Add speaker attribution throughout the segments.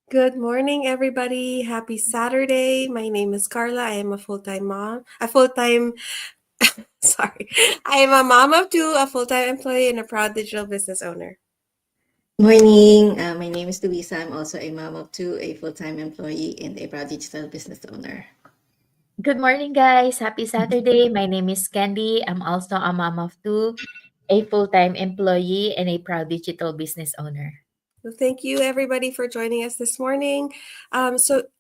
Speaker 1: Good morning, everybody. Happy Saturday. My name is Carla. I am a full-time mom, a full-time, sorry. I am a mom of two, a full-time employee, and a proud digital business owner.
Speaker 2: Morning. My name is Louisa. I'm also a mom of two, a full-time employee, and a proud digital business owner.
Speaker 3: Good morning, guys. Happy Saturday. My name is Candy. I'm also a mom of two, a full time employee, and a proud digital business owner.
Speaker 1: So thank you, everybody, for joining us this morning. I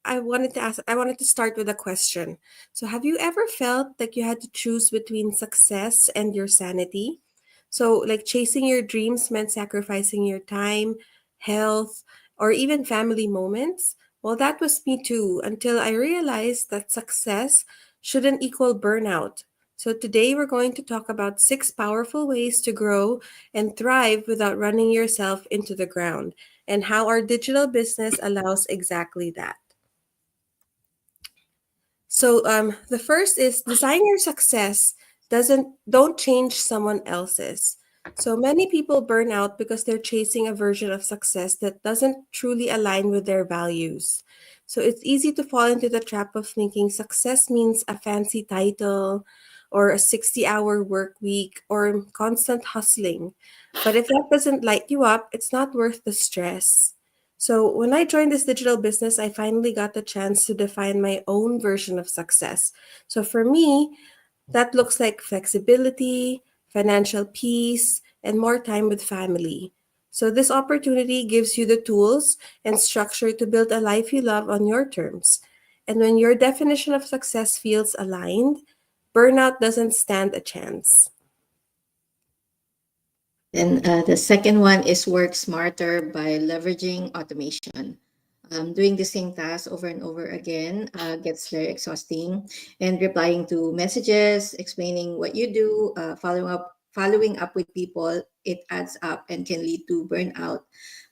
Speaker 1: wanted to start with a question. So, have you ever felt like you had to choose between success and your sanity? So, like chasing your dreams meant sacrificing your time, health, or even family moments? Well, that was me too, until I realized that success shouldn't equal burnout. So, today we're going to talk about 6 powerful ways to grow and thrive without running yourself into the ground, and how our digital business allows exactly that. So the first is design your success don't change someone else's. So many people burn out because they're chasing a version of success that doesn't truly align with their values. So it's easy to fall into the trap of thinking success means a fancy title or a 60-hour work week or constant hustling. But if that doesn't light you up, it's not worth the stress. So, when I joined this digital business, I finally got the chance to define my own version of success. So, for me, that looks like flexibility, financial peace, and more time with family. So, this opportunity gives you the tools and structure to build a life you love on your terms. And when your definition of success feels aligned, burnout doesn't stand a chance.
Speaker 2: Then the second one is work smarter by leveraging automation. Doing the same task over and over again gets very exhausting, and replying to messages, explaining what you do, following up with people, it adds up and can lead to burnout.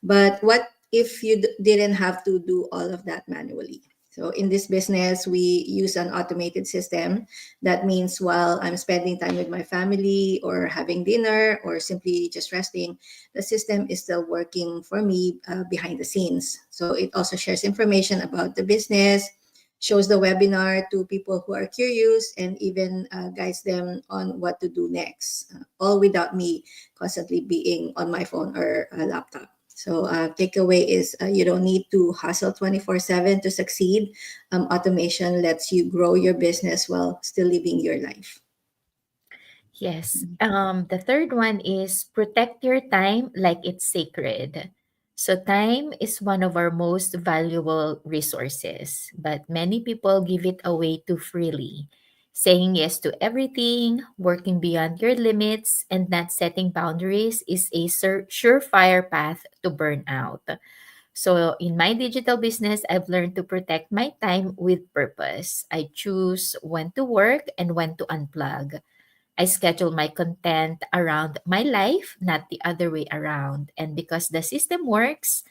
Speaker 2: But what if you didn't have to do all of that manually? So in this business, we use an automated system. That means while I'm spending time with my family or having dinner or simply just resting, the system is still working for me behind the scenes. So it also shares information about the business, shows the webinar to people who are curious, and even guides them on what to do next, all without me constantly being on my phone or a laptop. So takeaway is you don't need to hustle 24/7 to succeed. Automation lets you grow your business while still living your life.
Speaker 3: Yes. The third one is protect your time like it's sacred. So, time is one of our most valuable resources, but many people give it away too freely. Saying yes to everything, working beyond your limits, and not setting boundaries is a surefire path to burnout. So, in my digital business, I've learned to protect my time with purpose. I choose when to work and when to unplug. I schedule my content around my life, not the other way around. And because the system works,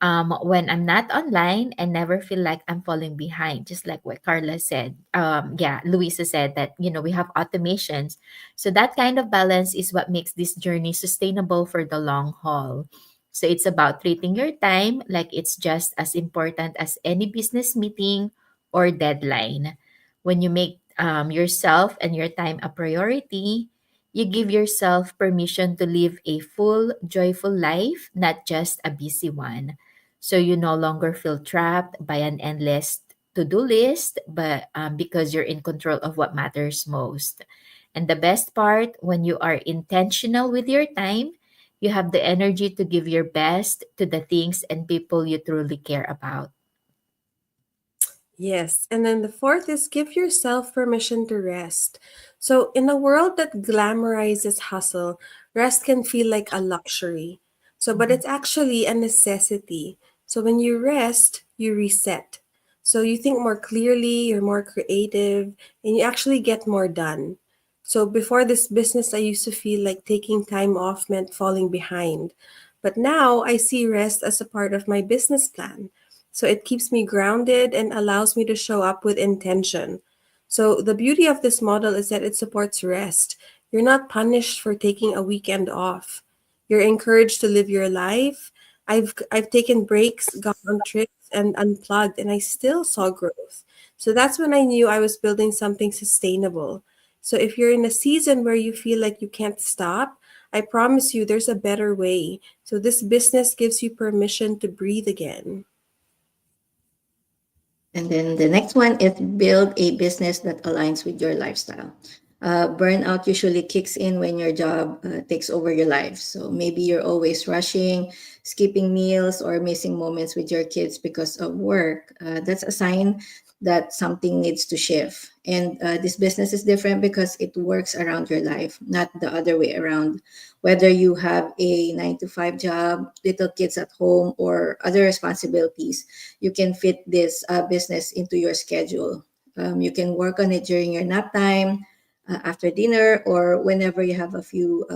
Speaker 3: when I'm not online, I never feel like I'm falling behind. Just like what Carla said. Yeah, Luisa said that, we have automations. So that kind of balance is what makes this journey sustainable for the long haul. So it's about treating your time like it's just as important as any business meeting or deadline. When you make yourself and your time a priority, you give yourself permission to live a full, joyful life, not just a busy one. So you no longer feel trapped by an endless to-do list, but because you're in control of what matters most. And the best part, when you are intentional with your time, you have the energy to give your best to the things and people you truly care about.
Speaker 1: Yes. And then the fourth is give yourself permission to rest. So, in a world that glamorizes hustle, rest can feel like a luxury. So, but
Speaker 3: Mhm.
Speaker 1: it's actually a necessity. So, when you rest, you reset. So, you think more clearly, you're more creative, and you actually get more done. So, before this business, I used to feel like taking time off meant falling behind. But now I see rest as a part of my business plan. So it keeps me grounded and allows me to show up with intention. So the beauty of this model is that it supports rest. You're not punished for taking a weekend off. You're encouraged to live your life, I've taken breaks, gone on trips, and unplugged, and I still saw growth. So that's when I knew I was building something sustainable. So if you're in a season where you feel like you can't stop, I promise you there's a better way. So this business gives you permission to breathe again.
Speaker 2: And then the next one is build a business that aligns with your lifestyle. Burnout usually kicks in when your job takes over your life. So maybe you're always rushing, skipping meals, or missing moments with your kids because of work. That's a sign that something needs to shift. And this business is different because it works around your life, not the other way around. Whether you have a 9 to 5 job, little kids at home, or other responsibilities, you can fit this business into your schedule. You can work on it during your nap time, after dinner, or whenever you have a few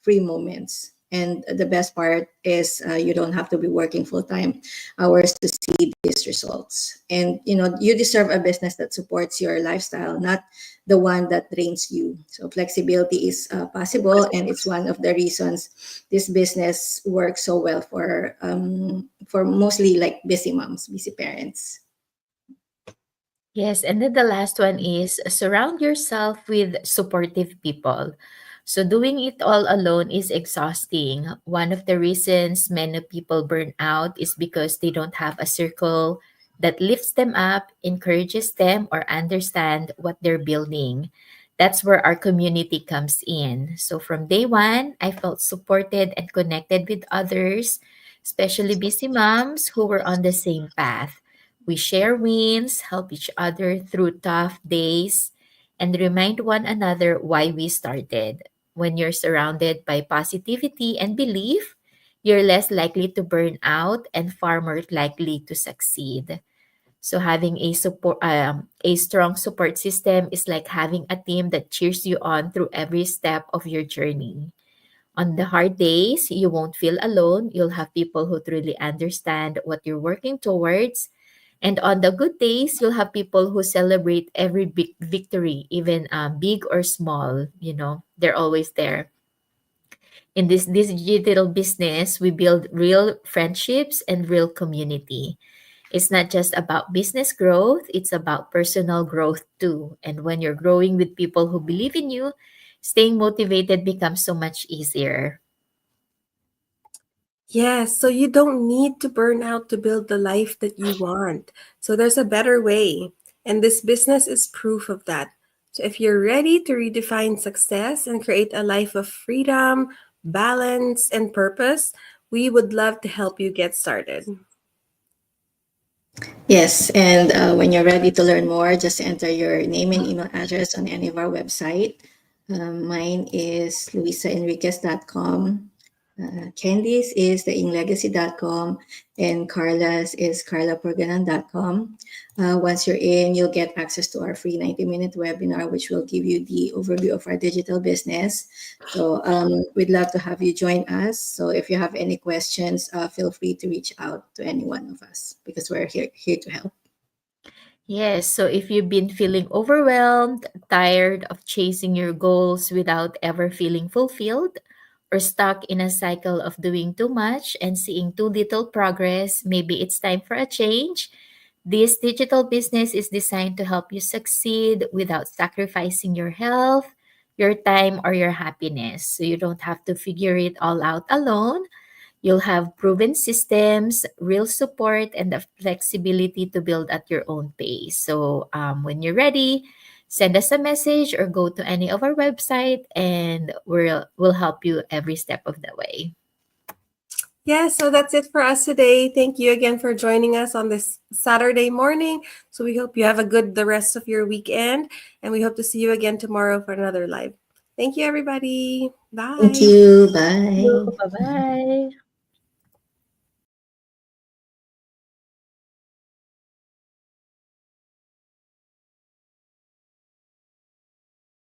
Speaker 2: free moments. And the best part is you don't have to be working full time hours to see these results. And you deserve a business that supports your lifestyle, not the one that drains you. So flexibility is possible, and it's one of the reasons this business works so well for mostly like busy moms, busy parents.
Speaker 3: Yes, and then the last one is surround yourself with supportive people. So doing it all alone is exhausting. One of the reasons many people burn out is because they don't have a circle that lifts them up, encourages them, or understand what they're building. That's where our community comes in. So from day one, I felt supported and connected with others, especially busy moms who were on the same path. We share wins, help each other through tough days, and remind one another why we started. When you're surrounded by positivity and belief, you're less likely to burn out and far more likely to succeed. So having a strong support system is like having a team that cheers you on through every step of your journey. On the hard days, you won't feel alone. You'll have people who truly understand what you're working towards, and on the good days, you'll have people who celebrate every big victory, even big or small. They're always there. In this digital business, we build real friendships and real community. It's not just about business growth, it's about personal growth too. And when you're growing with people who believe in you, staying motivated becomes so much easier.
Speaker 1: Yes, so you don't need to burn out to build the life that you want. So there's a better way. And this business is proof of that. So if you're ready to redefine success and create a life of freedom, balance, and purpose, we would love to help you get started.
Speaker 2: Yes, and when you're ready to learn more, just enter your name and email address on any of our website. Mine is luisaenriquez.com. Candice is theinlegacy.com, and Carla's is carlaporganan.com. Once you're in, you'll get access to our free 90-minute webinar, which will give you the overview of our digital business. So we'd love to have you join us. So if you have any questions, feel free to reach out to any one of us because we're here to help.
Speaker 3: Yes, so if you've been feeling overwhelmed, tired of chasing your goals without ever feeling fulfilled, or stuck in a cycle of doing too much and seeing too little progress, maybe it's time for a change. This digital business is designed to help you succeed without sacrificing your health, your time, or your happiness. So you don't have to figure it all out alone. You'll have proven systems, real support, and the flexibility to build at your own pace. So when you're ready, send us a message or go to any of our website, and we'll help you every step of the way.
Speaker 1: Yeah, so that's it for us today. Thank you again for joining us on this Saturday morning. So we hope you have a good the rest of your weekend, and we hope to see you again tomorrow for another live. Thank you, everybody.
Speaker 2: Thank
Speaker 1: Bye.
Speaker 2: you. Bye.
Speaker 3: Bye bye.